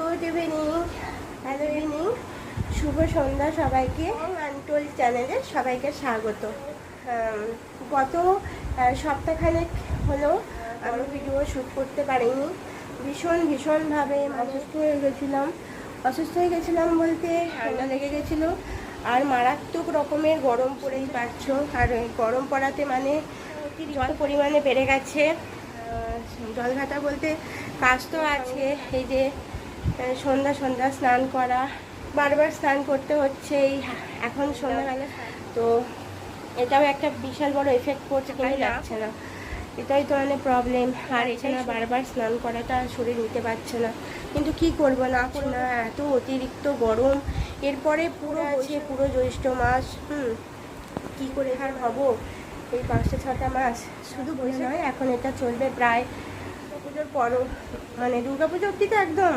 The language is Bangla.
গুড ইভিনিং, হ্যালো ইভিনিং, শুভ সন্ধ্যা সবাইকে। আনটোল্ড চ্যানেলে সবাইকে স্বাগত। গত সপ্তাহখানেক হলো আমি ভিডিও শ্যুট করতে পারিনি। ভীষণভাবে অসুস্থ হয়ে গেছিলাম বলতে ঠান্ডা লেগে গেছিলো, আর মারাত্মক রকমের গরম পড়েই পাচ্ছ। আর গরম পড়াতে মানে জল পরিমাণে বেড়ে গেছে। জল ঘাটা বলতে কাজ তো আছে, এই যে সন্ধ্যা স্নান করা, বারবার স্নান করতে হচ্ছে এই এখন সন্ধ্যাবেলা, তো এটাও একটা বিশাল বড় এফেক্ট করছে, কিন্তু যাচ্ছে না, এটাই তো মানে প্রবলেম। আর এছাড়া বারবার স্নান করাটা শরীর নিতে পারছে না, কিন্তু কি করব না এত অতিরিক্ত গরম। এরপরে পুরো জ্যৈষ্ঠ মাস, কি করে আর হবো এই 5-6টা মাস। শুধু বসে নয়, এখন এটা চলবে প্রায় পুজোর পরও, মানে দুর্গাপুজো অবধি তো একদম